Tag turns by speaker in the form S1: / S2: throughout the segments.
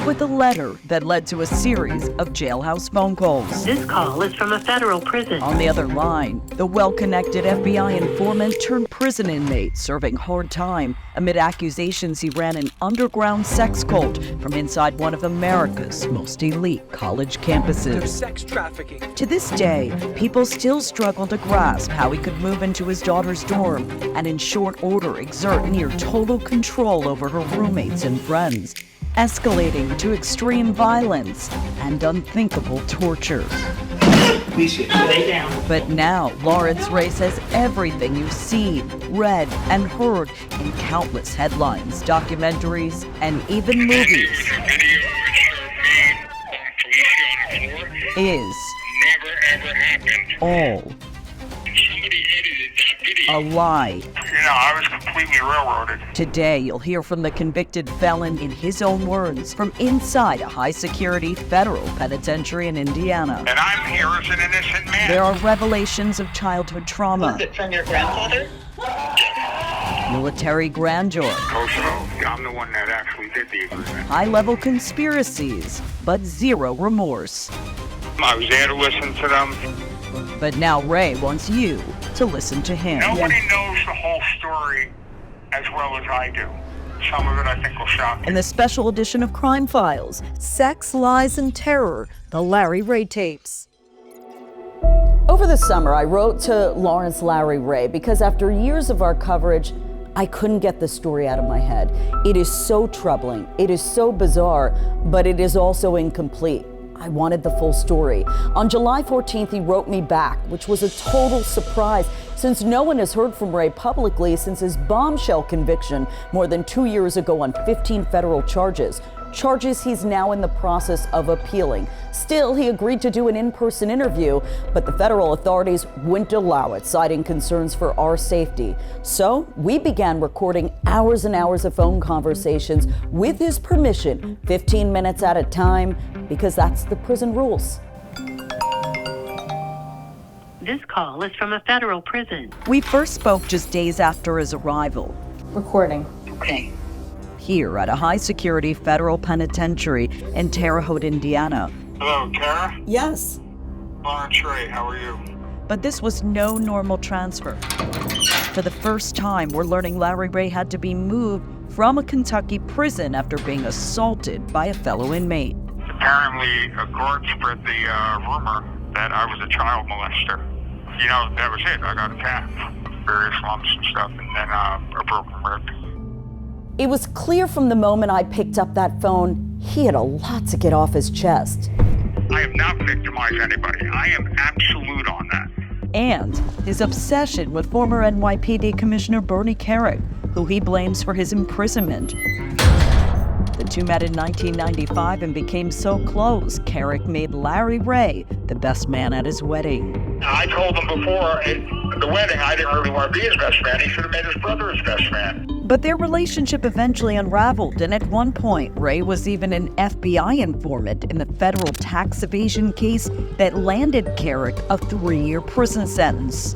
S1: with a letter that led to a series of jailhouse phone calls.
S2: This call is from a federal prison.
S1: On the other line, the well-connected FBI informant turned prison inmate serving hard time amid accusations he ran an underground sex cult from inside one of America's most elite college campuses.
S3: There's sex trafficking.
S1: To this day, people still struggle to grasp how he could move into his daughter's dorm and in short order exert near total control over her roommates and friends, escalating to extreme violence and unthinkable torture.
S2: Lay down.
S1: But now, Lawrence Ray says everything you've seen, read, and heard in countless headlines, documentaries, and even movies is all a lie.
S4: I was completely railroaded.
S1: Today, you'll hear from the convicted felon in his own words from inside a high-security federal penitentiary in Indiana.
S4: And I'm here as an innocent man.
S1: There are revelations of childhood trauma,
S2: Was it from your grandfather?
S1: military grandeur,
S4: I'm the one that actually did the agreement.
S1: high-level conspiracies, but zero remorse.
S4: I was there to listen to them.
S1: But now Ray wants you to listen to him.
S4: Nobody knows the whole story as well as I do. Some of it I think will shock you.
S1: In the special edition of Crime Files, Sex, Lies, and Terror, the Larry Ray tapes. Over the summer, I wrote to Lawrence Larry Ray because after years of our coverage, I couldn't get the story out of my head. It is so troubling, it is so bizarre, but it is also incomplete. I wanted the full story. On July 14th, he wrote me back, which was a total surprise since no one has heard from Ray publicly since his bombshell conviction more than 2 years ago on 15 federal charges. Charges he's now in the process of appealing. Still, he agreed to do an in-person interview, but the federal authorities wouldn't allow it, citing concerns for our safety. So we began recording hours and hours of phone conversations with his permission, 15 minutes at a time, because that's the prison rules.
S2: This call is from a federal prison.
S1: We first spoke just days after his arrival.
S5: Recording.
S2: Okay.
S1: Here at a high-security federal penitentiary in Terre Haute, Indiana.
S4: Hello, Tara?
S5: Yes.
S4: Lawrence Ray, how are you?
S1: But this was no normal transfer. For the first time, we're learning Larry Ray had to be moved from a Kentucky prison after being assaulted by a fellow inmate.
S4: Apparently, a guard spread the rumor that I was a child molester. That was it. I got attacked. Various lumps and stuff, and then a broken rib.
S1: It was clear from the moment I picked up that phone, he had a lot to get off his chest.
S4: I have not victimized anybody. I am absolute on that.
S1: And his obsession with former NYPD Commissioner Bernie Kerik, who he blames for his imprisonment. The two met in 1995 and became so close, Kerik made Larry Ray the best man at his wedding.
S4: I told him before at the wedding I didn't really want to be his best man. He should have made his brother his best man.
S1: But their relationship eventually unraveled, and at one point, Ray was even an FBI informant in the federal tax evasion case that landed Kerik a 3-year prison sentence.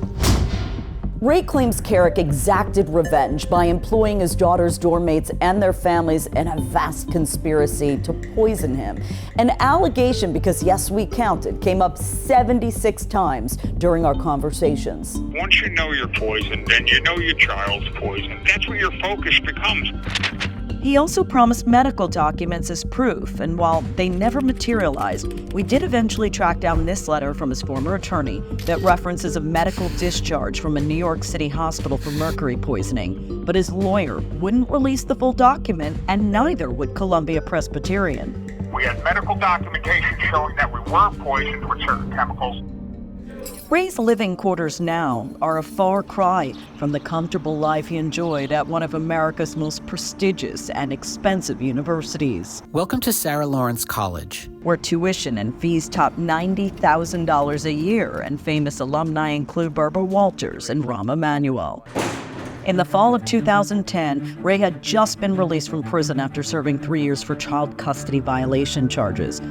S1: Ray claims Kerik exacted revenge by employing his daughter's dorm mates and their families in a vast conspiracy to poison him. An allegation, because yes, we counted, came up 76 times during our conversations.
S4: Once you know you're poisoned and you know your child's poisoned, that's where your focus becomes.
S1: He also promised medical documents as proof, and while they never materialized, we did eventually track down this letter from his former attorney that references a medical discharge from a New York City hospital for mercury poisoning. But his lawyer wouldn't release the full document, and neither would Columbia Presbyterian.
S4: We had medical documentation showing that we were poisoned with certain chemicals.
S1: Ray's living quarters now are a far cry from the comfortable life he enjoyed at one of America's most prestigious and expensive universities.
S6: Welcome to Sarah Lawrence College,
S1: where tuition and fees top $90,000 a year, and famous alumni include Barbara Walters and Rahm Emanuel. In the fall of 2010, Ray had just been released from prison after serving 3 years for child custody violation charges.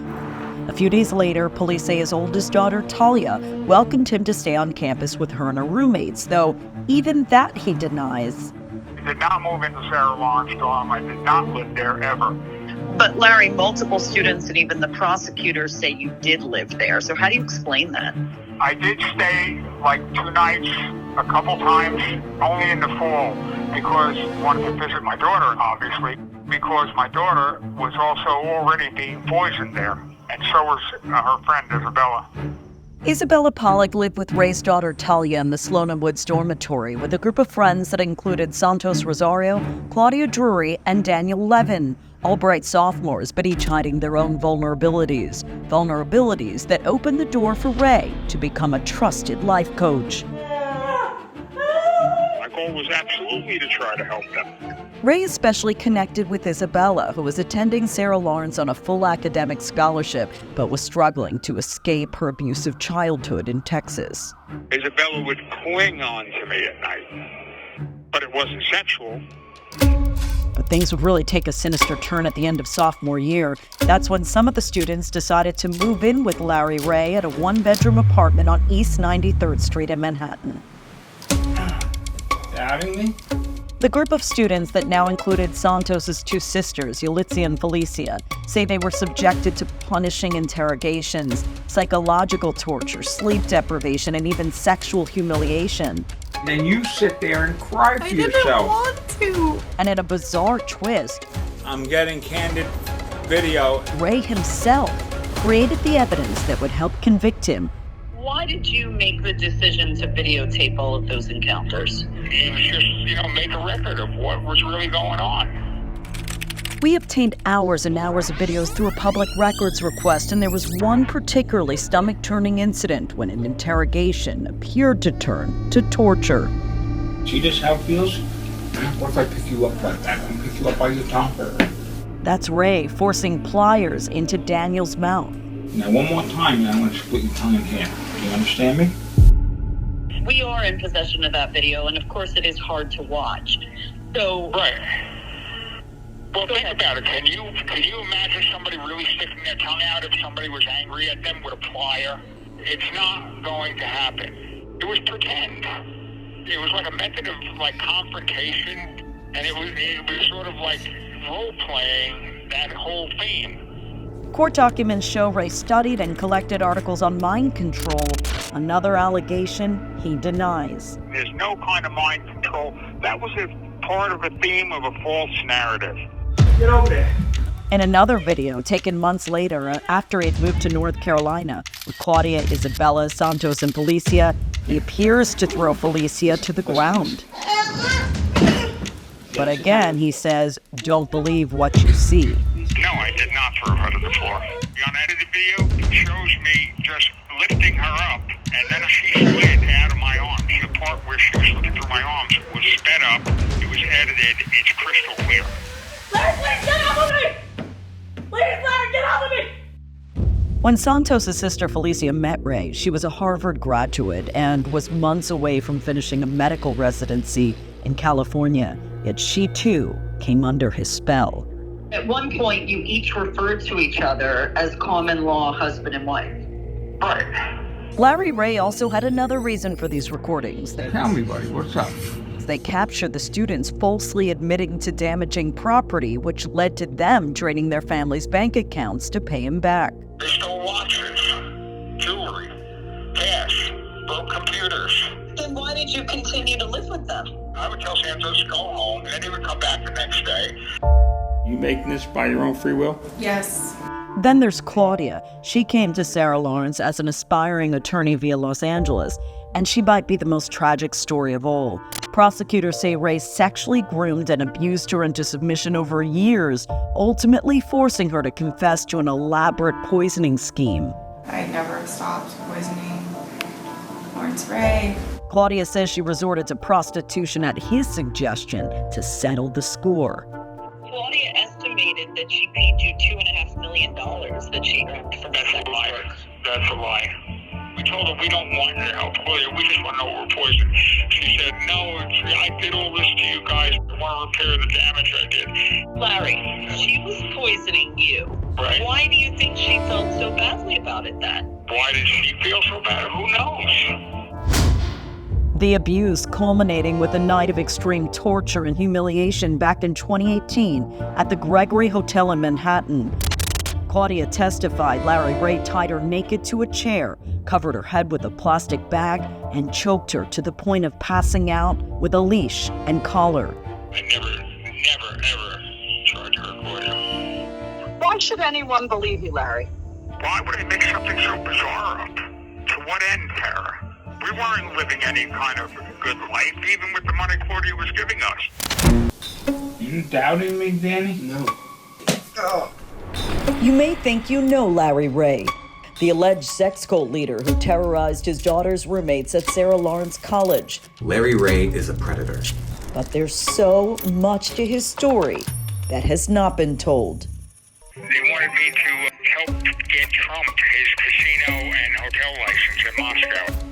S1: A few days later, police say his oldest daughter, Talia, welcomed him to stay on campus with her and her roommates, though even that he denies.
S4: I did not move into Sarah Lawrence dorm. I did not live there ever.
S3: But Larry, multiple students and even the prosecutors say you did live there. So how do you explain that?
S4: I did stay like 2 nights, a couple times, only in the fall, because I wanted to visit my daughter, obviously, because my daughter was also already being poisoned there, and so was her friend Isabella.
S1: Isabella Pollock lived with Ray's daughter Talia in the Sloan & Woods dormitory with a group of friends that included Santos Rosario, Claudia Drury, and Daniel Levin, all bright sophomores, but each hiding their own vulnerabilities that opened the door for Ray to become a trusted life coach.
S4: My goal was absolutely to try to help them.
S1: Ray especially connected with Isabella, who was attending Sarah Lawrence on a full academic scholarship, but was struggling to escape her abusive childhood in Texas.
S4: Isabella would cling on to me at night, but it wasn't sexual.
S1: But things would really take a sinister turn at the end of sophomore year. That's when some of the students decided to move in with Larry Ray at a 1-bedroom apartment on East 93rd Street in Manhattan.
S5: Stabbing me?
S1: The group of students that now included Santos's 2 sisters, Yulitsia and Felicia, say they were subjected to punishing interrogations, psychological torture, sleep deprivation, and even sexual humiliation.
S5: Then you sit there and cry for yourself.
S3: I didn't want to.
S1: And in a bizarre twist,
S5: I'm getting candid video.
S1: Ray himself created the evidence that would help convict him.
S3: Why did you make the decision to videotape all of those encounters?
S4: It was just, make a record of what was really going on.
S1: We obtained hours and hours of videos through a public records request, and there was one particularly stomach-turning incident when an interrogation appeared to turn to torture.
S5: See this how it feels? What if I pick you up like that? I pick you up by your tongue?
S1: That's Ray forcing pliers into Daniel's mouth.
S5: Now one more time, and I'm going to split your tongue in half. Do you understand me?
S3: We are in possession of that video, and of course it is hard to watch. So...
S4: Right. Well, think about it. Can you imagine somebody really sticking their tongue out if somebody was angry at them with a plier? It's not going to happen. It was pretend. It was like a method of confrontation, and it was sort of like role-playing that whole theme.
S1: Court documents show Ray studied and collected articles on mind control, another allegation he denies.
S4: There's no kind of mind control. That was a part of a theme of a false narrative.
S5: Get over there.
S1: In another video taken months later, after he had moved to North Carolina, with Claudia, Isabella, Santos, and Felicia, he appears to throw Felicia to the ground. But again, he says, don't believe what you see.
S4: No, I did not throw her to the floor. The unedited video shows me just lifting her up, and then she slid out of my arms. The part where she was looking through my arms was sped up. It was edited. It's crystal clear.
S7: Larry, please get off of me! Please, Larry, get off of me!
S1: When Santos' sister Felicia met Ray, she was a Harvard graduate and was months away from finishing a medical residency in California. Yet she, too, came under his spell.
S3: At one point, you each referred to each other as common law husband and wife.
S4: Right.
S1: Larry Ray also had another reason for these recordings.
S5: Tell me, buddy, what's up?
S1: They captured the students falsely admitting to damaging property, which led to them draining their families' bank accounts to pay him back.
S4: They stole watches, jewelry, cash, broke computers.
S3: Then why did you continue to live with them?
S4: I would tell Santos to go home, and then he would come back the next day.
S5: You making this by your own free will?
S7: Yes.
S1: Then there's Claudia. She came to Sarah Lawrence as an aspiring attorney via Los Angeles, and she might be the most tragic story of all. Prosecutors say Ray sexually groomed and abused her into submission over years, ultimately forcing her to confess to an elaborate poisoning scheme.
S7: I never stopped poisoning Lawrence Ray.
S1: Claudia says she resorted to prostitution at his suggestion to settle the score.
S3: Claudia estimated that she paid you $2.5 million that she earned from
S4: That's a lie. That's a lie. We told her we don't want your help, Claudia. We just want to know we're poisoned. She said, no, I did all this to you guys. I want to repair the damage I did.
S3: Larry, she was poisoning you.
S4: Right.
S3: Why do you think she felt so badly about it then?
S4: Why did she feel so bad? Who knows?
S1: The abuse culminating with a night of extreme torture and humiliation back in 2018 at the Gregory Hotel in Manhattan. Claudia testified Larry Ray tied her naked to a chair, covered her head with a plastic bag, and choked her to the point of passing out with a leash and collar.
S4: I never, ever tried to record you.
S3: Why should anyone believe you, Larry?
S4: Why would I make something so bizarre up? To what end, Tara? We weren't living any kind of good life, even with the money Claudia was giving us.
S5: You doubting me, Danny?
S8: No.
S1: You may think you know Larry Ray, the alleged sex cult leader who terrorized his daughter's roommates at Sarah Lawrence College.
S8: Larry Ray is a predator.
S1: But there's so much to his story that has not been told.
S4: They wanted me to help get Trump his casino and hotel license in Moscow.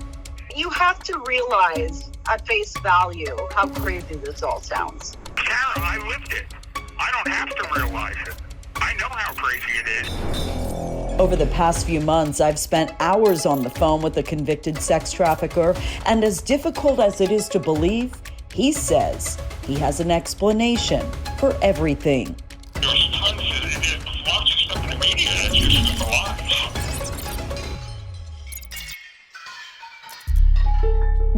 S3: You have to realize at face value how crazy this all sounds.
S4: Tara, I lived it. I don't have to realize it. I know how crazy it is.
S1: Over the past few months, I've spent hours on the phone with a convicted sex trafficker, and as difficult as it is to believe, he says he has an explanation for everything.
S4: There's tons of lots of stuff in the media that's just lies.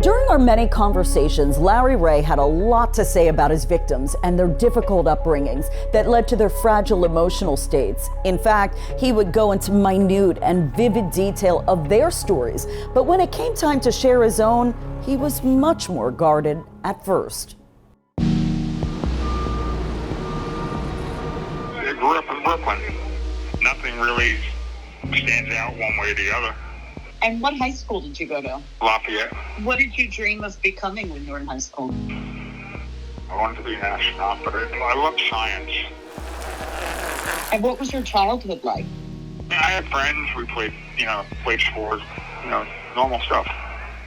S1: During our many conversations, Larry Ray had a lot to say about his victims and their difficult upbringings that led to their fragile emotional states. In fact, he would go into minute and vivid detail of their stories, but when it came time to share his own, he was much more guarded at first.
S4: I grew up in Brooklyn. Nothing really stands out one way or the other.
S3: And what high school did you go to?
S4: Lafayette.
S3: What did you dream of becoming when you were in high school?
S4: I wanted to be an astronaut, but I love science.
S3: And what was your childhood like?
S4: I had friends. We played sports, normal stuff.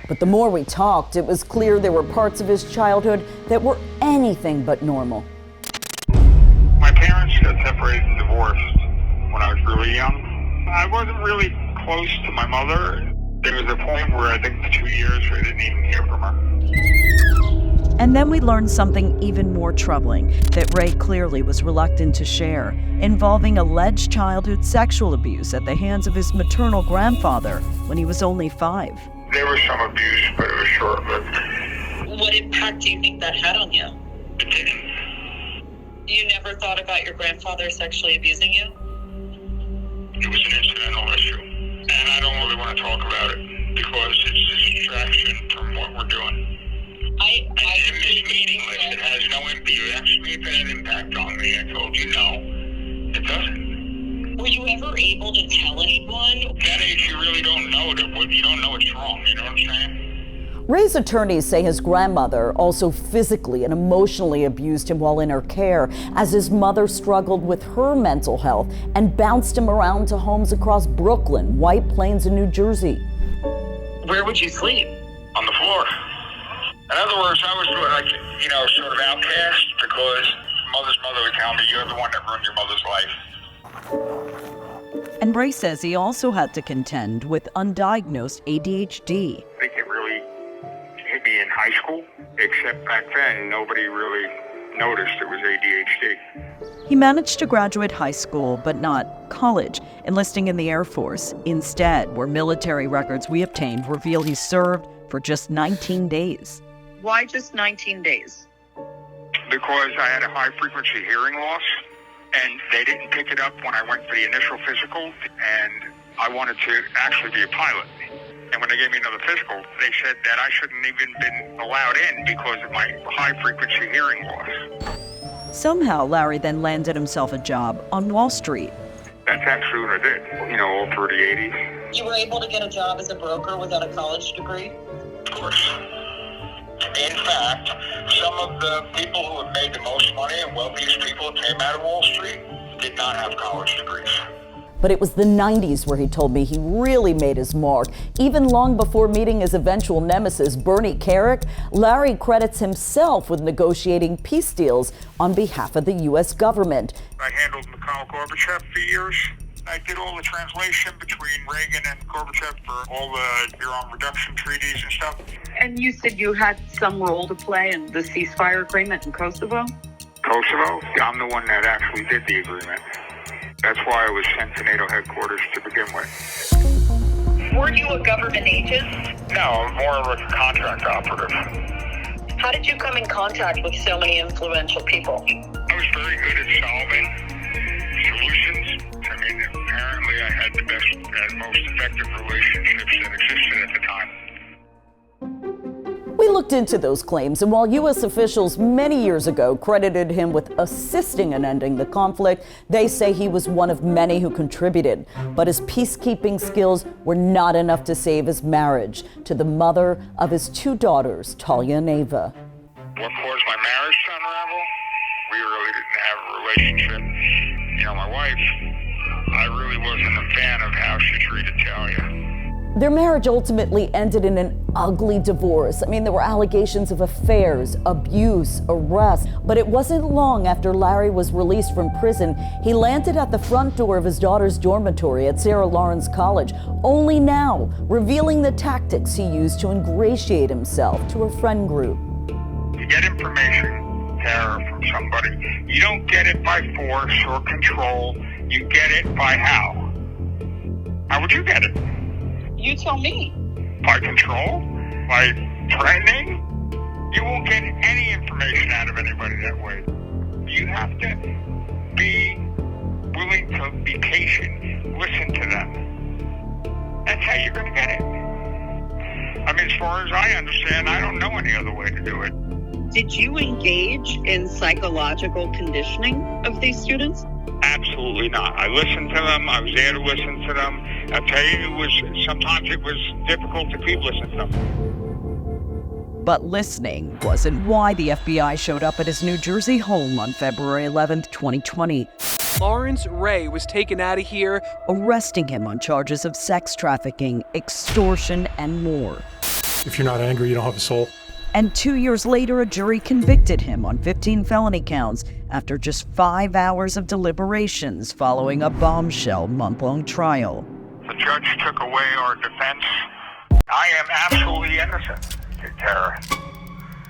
S1: But the more we talked, it was clear there were parts of his childhood that were anything but normal.
S4: My parents got separated and divorced when I was really young. I wasn't really close to my mother. There was a point where I think for 2 years I didn't even hear from her.
S1: And then we learned something even more troubling that Ray clearly was reluctant to share, involving alleged childhood sexual abuse at the hands of his maternal grandfather when he was only 5.
S4: There was some abuse, but it was short-lived.
S3: What impact do you think that had on you?
S4: It didn't.
S3: You never thought about your grandfather sexually abusing you?
S4: It was an incidental issue. And I don't really want to talk about it because it's a distraction from what we're doing. It's meaningless. It has no impact. You asked me if it had impact on me. I told you no. It doesn't.
S3: Were you ever able to tell anyone?
S4: That age, you really don't know that what you don't know it's wrong. You know what I'm saying?
S1: Ray's attorneys say his grandmother also physically and emotionally abused him while in her care, as his mother struggled with her mental health and bounced him around to homes across Brooklyn, White Plains, and New Jersey.
S3: Where would you sleep?
S4: On the floor. In other words, I was sort of outcast because mother's mother would tell me, you're the one that ruined your mother's life.
S1: And Ray says he also had to contend with undiagnosed ADHD.
S4: I think it really hit me in high school, except back then nobody really noticed it was ADHD.
S1: He managed to graduate high school, but not college, enlisting in the Air Force. Instead, where military records we obtained reveal he served for just 19 days.
S3: Why just 19 days?
S4: Because I had a high-frequency hearing loss, and they didn't pick it up when I went for the initial physical, and I wanted to actually be a pilot. And when they gave me another physical, they said that I shouldn't even been allowed in because of my high-frequency hearing loss.
S1: Somehow, Larry then landed himself a job on Wall Street.
S4: That's actually what I did, all through the 80s.
S3: You were able to get a job as a broker without a college degree?
S4: Of course. In fact, some of the people who have made the most money and wealthiest people who came out of Wall Street did not have college degrees.
S1: But it was the 90s where he told me he really made his mark. Even long before meeting his eventual nemesis, Bernie Kerik, Larry credits himself with negotiating peace deals on behalf of the U.S. government.
S4: I handled Mikhail Gorbachev for years. I did all the translation between Reagan and Gorbachev for all the Iran reduction treaties and stuff.
S3: And you said you had some role to play in the ceasefire agreement in Kosovo?
S4: Kosovo? I'm the one that actually did the agreement. That's why I was sent to NATO headquarters to begin with.
S3: Were you a government agent?
S4: No, I'm more of a contract operative.
S3: How did you come in contact with so many influential people?
S4: I was very good at solving solutions. I mean, apparently I had the best and most effective relationships that existed at the time.
S1: We looked into those claims, and while U.S. officials many years ago credited him with assisting in ending the conflict, they say he was one of many who contributed. But his peacekeeping skills were not enough to save his marriage to the mother of his 2 daughters, Talia and Ava.
S4: What caused my marriage to unravel? We really didn't have a relationship. You know, my wife, I really wasn't a fan of how she treated Talia.
S1: Their marriage ultimately ended in an ugly divorce. I mean, there were allegations of affairs, abuse, arrest. But it wasn't long after Larry was released from prison, he landed at the front door of his daughter's dormitory at Sarah Lawrence College, only now revealing the tactics he used to ingratiate himself to a friend group.
S4: You get information, Tara, from somebody. You don't get it by force or control. You get it by how? How would you get it?
S3: You tell me.
S4: By control? By threatening? You won't get any information out of anybody that way. You have to be willing to be patient, listen to them. That's how you're going to get it. I mean, as far as I understand, I don't know any other way to do it.
S3: Did you engage in psychological conditioning of these students?
S4: Absolutely not. I listened to them. I was there to listen to them. I'll tell you, sometimes it was difficult to keep listening to them.
S1: But listening wasn't why the FBI showed up at his New Jersey home on February 11th, 2020.
S9: Lawrence Ray was taken out of here,
S1: arresting him on charges of sex trafficking, extortion, and more.
S10: If you're not angry, you don't have a soul.
S1: And 2 years later, a jury convicted him on 15 felony counts after just 5 hours of deliberations following a bombshell month-long trial.
S4: The judge took away our defense. I am absolutely innocent, Tara.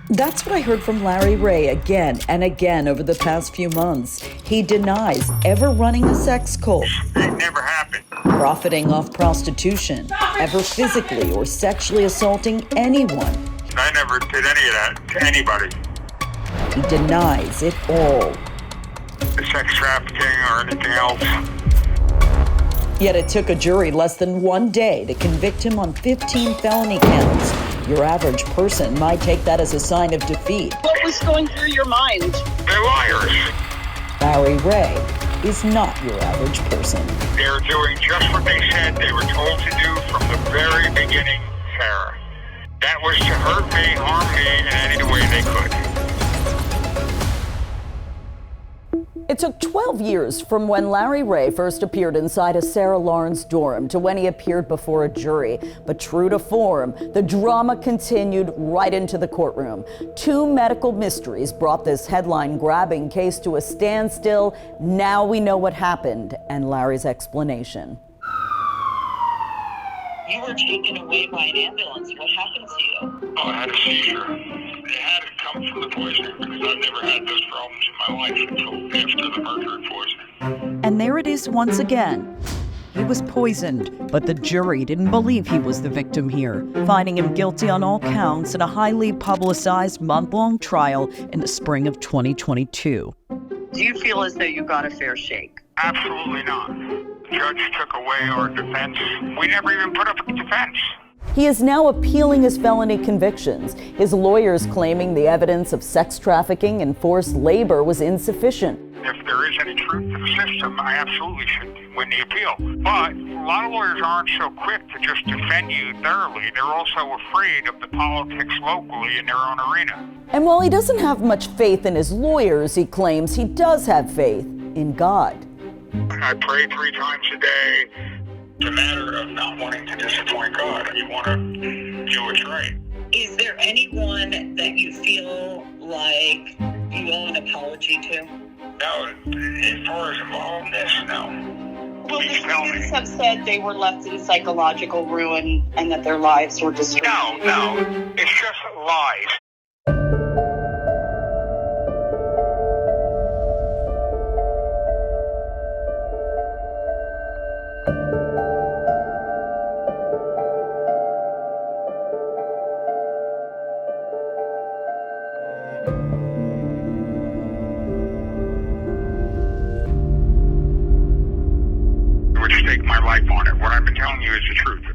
S1: That's what I heard from Larry Ray again and again over the past few months. He denies ever running a sex cult.
S4: It never happened.
S1: Profiting off prostitution, ever physically or sexually assaulting anyone.
S4: I never did any of that to anybody.
S1: He denies it all.
S4: The sex trafficking or anything else.
S1: Yet it took a jury less than 1 day to convict him on 15 felony counts. Your average person might take that as a sign of defeat.
S3: What was going through your mind?
S4: They're liars.
S1: Larry Ray is not your average person.
S4: They're doing just what they said they were told to do from the very beginning, Sarah. That was to hurt me, harm me in any way they could.
S1: It took 12 years from when Larry Ray first appeared inside a Sarah Lawrence dorm to when he appeared before a jury. But true to form, the drama continued right into the courtroom. 2 medical mysteries brought this headline-grabbing case to a standstill. Now we know what happened and Larry's explanation.
S3: You were taken away by an ambulance. What happened to you?
S4: Oh, I had a seizure. It had to come from the poisoning because I've never had those problems in my life until after the mercury poisoning.
S1: And there it is once again. He was poisoned, but the jury didn't believe he was the victim here, finding him guilty on all counts in a highly publicized month-long trial in the spring of 2022.
S3: Do you feel as though you got a fair shake?
S4: Absolutely not. The judge took away our defense. We never even put up a defense.
S1: He is now appealing his felony convictions, his lawyers claiming the evidence of sex trafficking and forced labor was insufficient.
S4: If there is any truth to the system, I absolutely should win the appeal. But a lot of lawyers aren't so quick to just defend you thoroughly. They're also afraid of the politics locally in their own arena.
S1: And while he doesn't have much faith in his lawyers, he claims he does have faith in God.
S4: I pray 3 times a day. It's a matter of not wanting to disappoint God. You want to do what's right.
S3: Is there anyone that you feel like you owe an apology to?
S4: No, as far as involved in this, no.
S3: Well, the students have said they were left in psychological ruin and that their lives were destroyed.
S4: No, it's just lies. Would stake my life on it. What I've been telling you is the truth.